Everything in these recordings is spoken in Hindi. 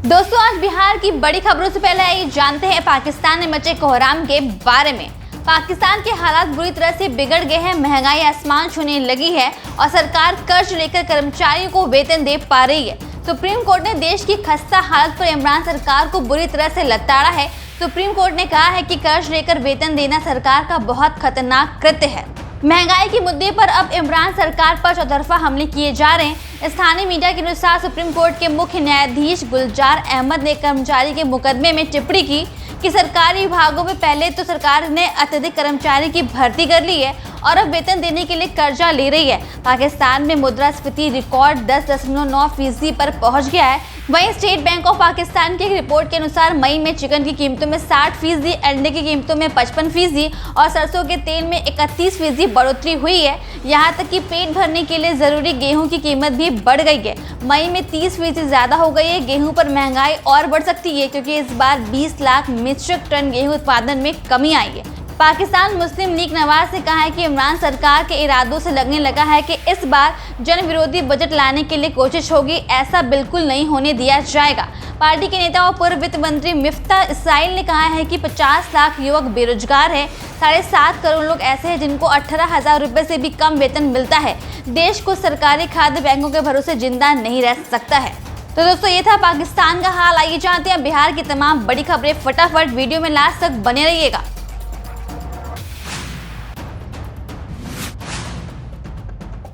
दोस्तों, आज बिहार की बड़ी खबरों से पहले आइए जानते हैं पाकिस्तान में मचे कोहराम के बारे में। पाकिस्तान के हालात बुरी तरह से बिगड़ गए हैं, महंगाई आसमान छूने लगी है और सरकार कर्ज लेकर कर्मचारियों को वेतन दे पा रही है। सुप्रीम कोर्ट ने देश की खस्ता हालत पर इमरान सरकार को बुरी तरह से लताड़ा है। सुप्रीम कोर्ट ने कहा है कि कर्ज लेकर वेतन देना सरकार का बहुत खतरनाक कृत्य है। महंगाई के मुद्दे पर अब इमरान सरकार पर चौतरफा हमले किए जा रहे हैं। स्थानीय मीडिया के अनुसार सुप्रीम कोर्ट के मुख्य न्यायाधीश गुलजार अहमद ने कर्मचारी के मुकदमे में टिप्पणी की कि सरकारी विभागों में पहले तो सरकार ने अत्यधिक कर्मचारी की भर्ती कर ली है और अब वेतन देने के लिए कर्जा ले रही है। पाकिस्तान में मुद्रास्फीति रिकॉर्ड 10.9% पर पहुंच गया है। वहीं स्टेट बैंक ऑफ पाकिस्तान की एक रिपोर्ट के अनुसार मई में चिकन की कीमतों में 60%, अंडे की कीमतों में 55% और सरसों के तेल में 31% बढ़ोतरी हुई है। यहाँ तक कि पेट भरने के लिए जरूरी गेहूं की कीमत भी बढ़ गई है। मई में 30% ज्यादा हो गई है। गेहूं पर महंगाई और बढ़ सकती है क्योंकि इस बार 20 लाख मीट्रिक टन गेहूं उत्पादन में कमी आई है। पाकिस्तान मुस्लिम लीग नवाज ने कहा है कि इमरान सरकार के इरादों से लगने लगा है कि इस बार जन विरोधी बजट लाने के लिए कोशिश होगी। ऐसा बिल्कुल नहीं होने दिया जाएगा। पार्टी के नेता और पूर्व वित्त मंत्री मिफ्ता इसराइल ने कहा है कि 50 लाख युवक बेरोजगार है। 7.5 करोड़ लोग ऐसे हैं जिनको 18,000 रुपए से भी कम वेतन मिलता है। देश को सरकारी खाद्य बैंकों के भरोसे जिंदा नहीं रह सकता है। तो दोस्तों, ये था पाकिस्तान का हाल। आइए जानते हैं बिहार की तमाम बड़ी खबरें। फटाफट वीडियो में लास्ट तक बने रहिएगा।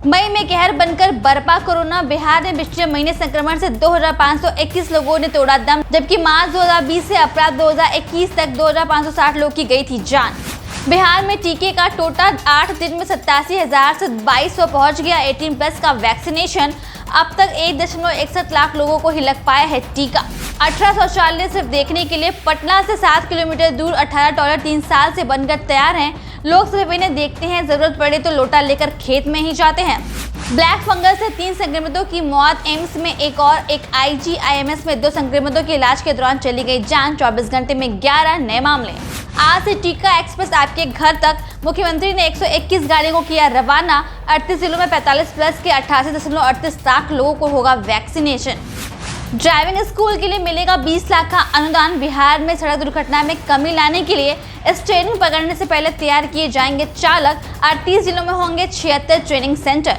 मई में कहर बनकर बरपा कोरोना। बिहार में पिछले महीने संक्रमण से 2521 लोगों ने तोड़ा दम, जबकि मार्च 2020 से अप्रैल 2021 तक 2560 लोग की गई थी जान। बिहार में टीके का टोटल 8 दिन में 87,000 से 2200 पहुंच गया। 18+ का वैक्सीनेशन अब तक 1.61 लाख लोगों को ही लग पाया है टीका। 18 शौचालय सिर्फ देखने के लिए पटना से 7 किलोमीटर दूर 18 टॉयलेट 3 साल से बनकर तैयार हैं। लोग सिर्फ इन्हें देखते हैं, जरूरत पड़े तो लोटा लेकर खेत में ही जाते हैं। ब्लैक फंगस से 3 संक्रमितों की मौत। एम्स में एक और एक IGIMS में 2 संक्रमितों के इलाज के दौरान चली गई जान। 24 घंटे में 11 नए मामले। आज से टीका एक्सप्रेस आपके घर तक। मुख्यमंत्री ने 121 गाड़ियों को किया रवाना। 38 जिलों में 45+ के 88.38 लाख लोगों को होगा वैक्सीनेशन। ड्राइविंग स्कूल के लिए मिलेगा 20 लाख का अनुदान। बिहार में सड़क दुर्घटना में कमी लाने के लिए स्टीयरिंग पकड़ने से पहले तैयार किए जाएंगे चालक। 38 जिलों में होंगे 76 ट्रेनिंग सेंटर।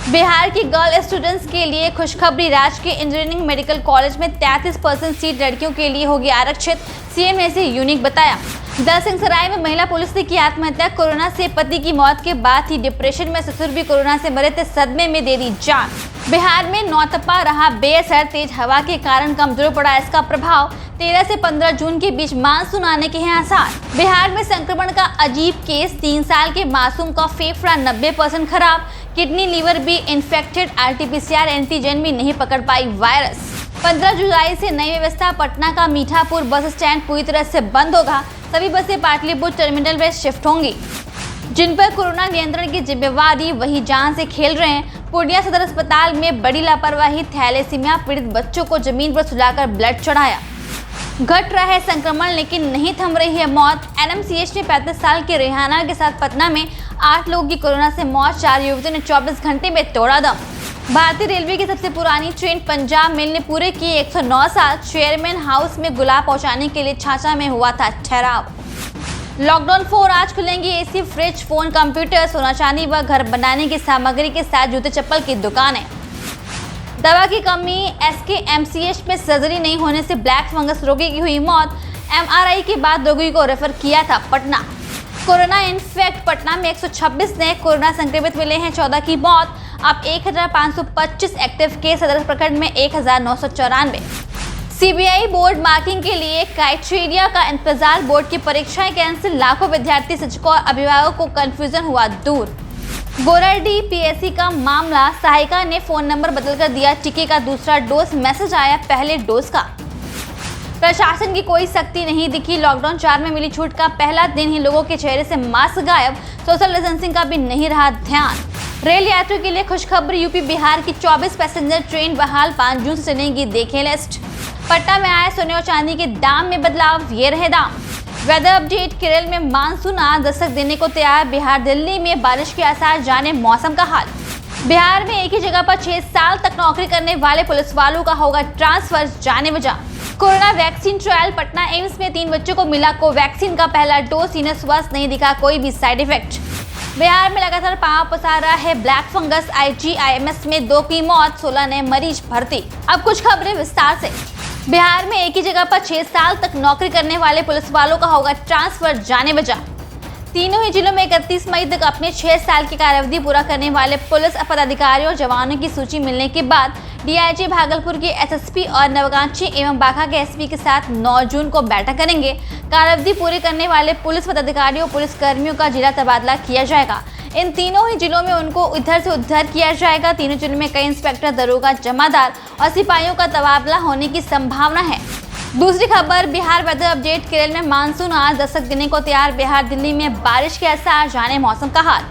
बिहार की गर्ल स्टूडेंट्स के लिए खुशखबरी। राजकीय इंजीनियरिंग मेडिकल कॉलेज में 33% सीट लड़कियों के लिए होगी आरक्षित। सीएम ने इसे यूनिक बताया। दलसिंहसराय में महिला पुलिस ने की आत्महत्या। कोरोना से पति की मौत के बाद ही डिप्रेशन में ससुर भी कोरोना से मरे थे, सदमे में दे दी जान। बिहार में नौतपा रहा बेअसर। तेज हवा के कारण कमजोर पड़ा इसका प्रभाव। 13 से 15 जून के बीच मानसून आने के हैं आसार। बिहार में संक्रमण का अजीब केस। 3 साल के मासूम का फेफड़ा 90% खराब। किडनी लीवर भी इन्फेक्टेड। RT-PCR एंटीजन भी नहीं पकड़ पाई वायरस। 15 जुलाई से नई व्यवस्था। पटना का मीठापुर बस स्टैंड पूरी तरह से बंद होगा। सभी बसें पाटलिपुत्र टर्मिनल में शिफ्ट होंगी। जिन पर कोरोना नियंत्रण की जिम्मेवारी वही जान से खेल रहे हैं। पूर्णिया सदर अस्पताल में बड़ी लापरवाही। थैलेसीमिया पीड़ित बच्चों को जमीन पर सुलाकर ब्लड चढ़ाया। घट रहा है संक्रमण लेकिन नहीं थम रही है मौत। NMCH ने 35 साल के रेहाना के साथ पटना में 8 लोगों की कोरोना से मौत। 4 युवतियों ने 24 घंटे में तोड़ा दम। भारतीय रेलवे की सबसे पुरानी ट्रेन पंजाब मेल ने पूरे किए 109 साल। चेयरमैन हाउस में गुलाब पहुंचाने के लिए छाछा में हुआ था ठहराव। लॉकडाउन 4 आज खुलेंगी AC, फ्रिज, फोन, कंप्यूटर, सोना चांदी व घर बनाने की सामग्री के साथ जूते चप्पल की दुकानें। दवा की कमी। SKMCH में सर्जरी नहीं होने से ब्लैक फंगस रोगी की हुई मौत। MRI के बाद रोगी को रेफर किया था पटना। Corona infect. पटना में 126 नए कोरोना संक्रमित मिले हैं। 14 की मौत। अब 1525 एक्टिव केस। सदर प्रखंड में 1994। CBI बोर्ड मार्किंग के लिए क्राइटेरिया का इंतजार। बोर्ड की परीक्षाएं कैंसिल। लाखों विद्यार्थी, शिक्षकों और अभिभावकों को कंफ्यूजन हुआ दूर। गोरडी PSC का मामला। सहायिका ने फोन नंबर बदलकर दिया टीके का दूसरा डोज। मैसेज आया पहले डोज का। प्रशासन की कोई सख्ती नहीं दिखी। लॉकडाउन 4 में मिली छूट का पहला दिन ही लोगों के चेहरे से मास्क गायब। सोशल डिस्टेंसिंग का भी नहीं रहा ध्यान। रेल यात्रियों के लिए खुशखबरी। यूपी बिहार की 24 पैसेंजर ट्रेन बहाल। 5 जून से चलेंगी, देखें लिस्ट। पटना में आए सोने और चांदी के दाम में बदलाव। ये रहे दाम। Weather update. केरल में मानसून आज दस्तक देने को तैयार। बिहार दिल्ली में बारिश के आसार। जाने मौसम का हाल। बिहार में एक ही जगह पर 6 साल तक नौकरी करने वाले पुलिस वालों का होगा ट्रांसफर। जाने वजह। Corona vaccine trial Patna AIIMS में 3 बच्चों को मिला कोवैक्सीन का पहला डोज। इन्हें स्वस्थ नहीं दिखा कोई भी साइड इफेक्ट। बिहार में लगातार पांव पसार रहा है ब्लैक फंगस। IGIMS में 2 की मौत, 16 नए मरीज भर्ती। अब कुछ खबरें विस्तार से। बिहार में एक ही जगह पर 6 साल तक नौकरी करने वाले पुलिस वालों का होगा ट्रांसफर, जाने बजा। तीनों ही जिलों में 31 मई तक अपने 6 साल की कार्यावधि पूरा करने वाले पुलिस पदाधिकारियों और जवानों की सूची मिलने के बाद DIG भागलपुर के SSP और नवगांची एवं बांका के SP के साथ 9 जून को बैठक करेंगे। कार्यावधि पूरी करने वाले पुलिस पदाधिकारियों, पुलिस कर्मियों का जिला तबादला किया जाएगा। इन तीनों ही जिलों में उनको इधर से उधर किया जाएगा। तीनों जिलों में कई इंस्पेक्टर, दरोगा, जमादार और सिपाहियों का तबादला होने की संभावना है। दूसरी खबर, बिहार वेदर अपडेट। केरल में मानसून आज दस्तक देने को तैयार। बिहार, दिल्ली में बारिश के आसार, जाने मौसम का हाल।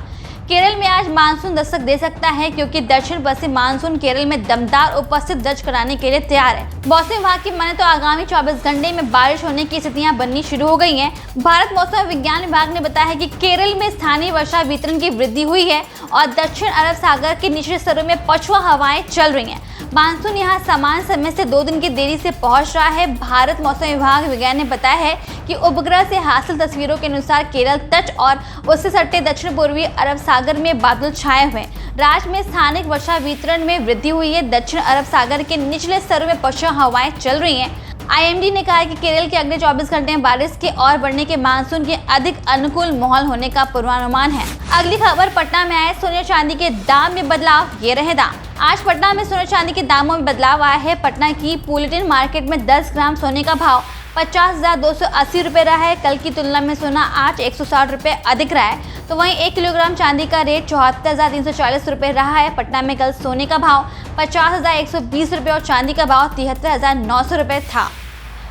केरल में आज मानसून दस्तक दे सकता है क्योंकि दक्षिण पश्चिम मानसून केरल में दमदार उपस्थिति दर्ज कराने के लिए तैयार है। मौसम विभाग की माने तो आगामी 24 घंटे में बारिश होने की स्थितियां बननी शुरू हो गई हैं। भारत मौसम विज्ञान विभाग ने बताया है कि केरल में स्थानीय वर्षा वितरण की वृद्धि हुई है और दक्षिण अरब सागर के निचले स्तरों में पछुआ हवाएं चल रही हैं। मानसून यहाँ समान समय से 2 दिन की देरी से पहुंच रहा है। भारत मौसम विभाग विज्ञान ने बताया है कि उपग्रह से हासिल तस्वीरों के अनुसार केरल तट और उससे सटे दक्षिण पूर्वी अरब सागर में बादल छाए हुए हैं। राज्य में स्थानिक वर्षा वितरण में वृद्धि हुई है। दक्षिण अरब सागर के निचले स्तरों में पछुआ हवाएं चल रही हैं। IMD ने कहा है कि केरल के अगले 24 घंटे में बारिश के और बढ़ने के मानसून के अधिक अनुकूल माहौल होने का पूर्वानुमान है। अगली खबर, पटना में आए सोने चांदी के दाम में बदलाव, ये रहे दाम। आज पटना में सोने चांदी के दामों में बदलाव आया है। पटना की बुलेटिन मार्केट में 10 ग्राम सोने का भाव 50,280 रुपये रहा है। कल की तुलना में सोना आज 160 रुपये अधिक रहा है। तो वहीं 1 किलोग्राम चांदी का रेट 74,340 रुपये रहा है। पटना में कल सोने का भाव 50,120 रुपये और चांदी का भाव 73,900 रुपये था।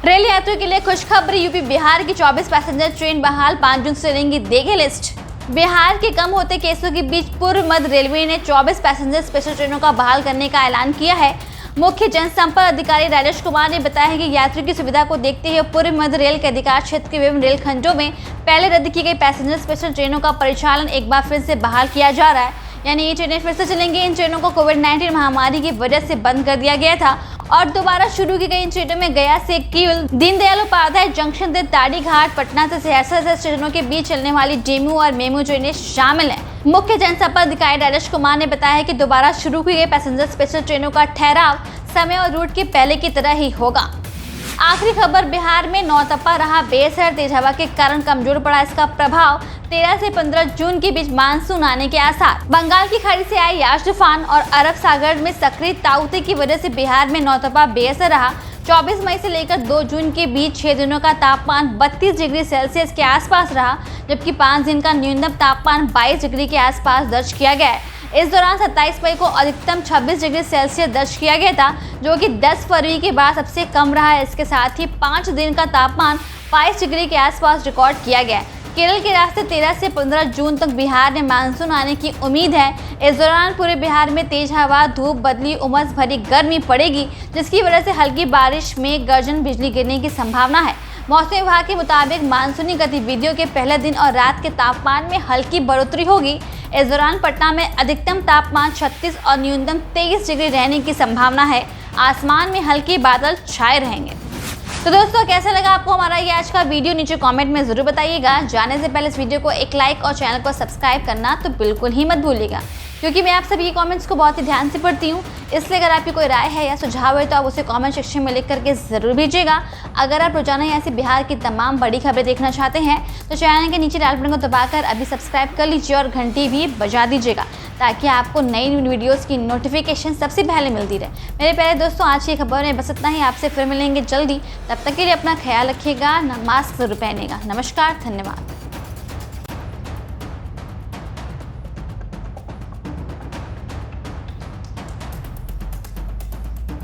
रेल यात्रियों के लिए खुशखबरी, यूपी बिहार की 24 पैसेंजर ट्रेन बहाल, 5 जून से लेंगी देगी लिस्ट। बिहार के कम होते केसों के बीच पूर्व मध्य रेलवे ने 24 पैसेंजर स्पेशल ट्रेनों का बहाल करने का ऐलान किया है। मुख्य जनसंपर्क अधिकारी राजेश कुमार ने बताया है कि यात्रियों की सुविधा को देखते हुए पूर्व मध्य रेल के अधिकार क्षेत्र के विभिन्न रेल खंडों में पहले रद्द की गई पैसेंजर स्पेशल ट्रेनों का परिचालन एक बार फिर से बहाल किया जा रहा है। यानी ये ट्रेनें फिर से चलेंगी। इन ट्रेनों को कोविड-19 महामारी की वजह से बंद कर दिया गया था और दोबारा शुरू की गई इन ट्रेनों में गया से केवल दीनदयाल उपाध्याय जंक्शन से ताड़ी घाट, पटना से सहरसा से स्टेशनों के बीच चलने वाली डेमू और मेमू ट्रेनें शामिल हैं। मुख्य जनसंपर्क अधिकारी राजेश कुमार ने बताया है कि दोबारा शुरू की गई पैसेंजर स्पेशल ट्रेनों का ठहराव समय और रूट के पहले की तरह ही होगा। आखिरी खबर, बिहार में नौतपा रहा बेअसर, तेज हवा के कारण कमजोर पड़ा इसका प्रभाव। 13 से 15 जून के बीच मानसून आने के आसार। बंगाल की खाड़ी से आए याश तूफान और अरब सागर में सक्रिय ताउते की वजह से बिहार में नौतपा बेअसर रहा। 24 मई से लेकर 2 जून के बीच 6 दिनों का तापमान 32 डिग्री सेल्सियस के आसपास रहा, जबकि 5 दिन का न्यूनतम तापमान 22 डिग्री के आसपास दर्ज किया गया है। इस दौरान 27 मई को अधिकतम 26 डिग्री सेल्सियस दर्ज किया गया था, जो कि 10 फरवरी के बाद सबसे कम रहा है। इसके साथ ही 5 दिन का तापमान 22 डिग्री के आसपास रिकॉर्ड किया गया है। केरल के रास्ते 13 से 15 जून तक बिहार में मानसून आने की उम्मीद है। इस दौरान पूरे बिहार में तेज हवा, धूप बदली, उमस भरी गर्मी पड़ेगी, जिसकी वजह से हल्की बारिश में गर्जन बिजली गिरने की संभावना है। मौसम विभाग के मुताबिक मानसूनी गतिविधियों के पहले दिन और रात के तापमान में हल्की बढ़ोतरी होगी। इस दौरान पटना में अधिकतम तापमान 36 और न्यूनतम 23 डिग्री रहने की संभावना है। आसमान में हल्के बादल छाए रहेंगे। तो दोस्तों, कैसा लगा आपको हमारा ये आज का वीडियो, नीचे कमेंट में जरूर बताइएगा। जाने से पहले इस वीडियो को एक लाइक और चैनल को सब्सक्राइब करना तो बिल्कुल ही मत भूलिएगा, क्योंकि मैं आप सभी कमेंट्स को बहुत ही ध्यान से पढ़ती हूँ। इसलिए अगर आपकी कोई राय है या सुझाव है तो आप उसे कमेंट सेक्शन में लिख करके ज़रूर भेजिएगा। अगर आप रोजाना ऐसे बिहार की तमाम बड़ी खबरें देखना चाहते हैं तो चैनल के नीचे लाल बटन को दबाकर अभी सब्सक्राइब कर लीजिए और घंटी भी बजा दीजिएगा, ताकि आपको नई वीडियोस की नोटिफिकेशन सबसे पहले मिलती रहे। मेरे प्यारे दोस्तों, आज की खबर में बस इतना ही। आपसे फिर मिलेंगे जल्दी। तब तक के लिए अपना ख्याल रखिएगा, मास्क जरूर पहनेगा। नमस्कार, धन्यवाद।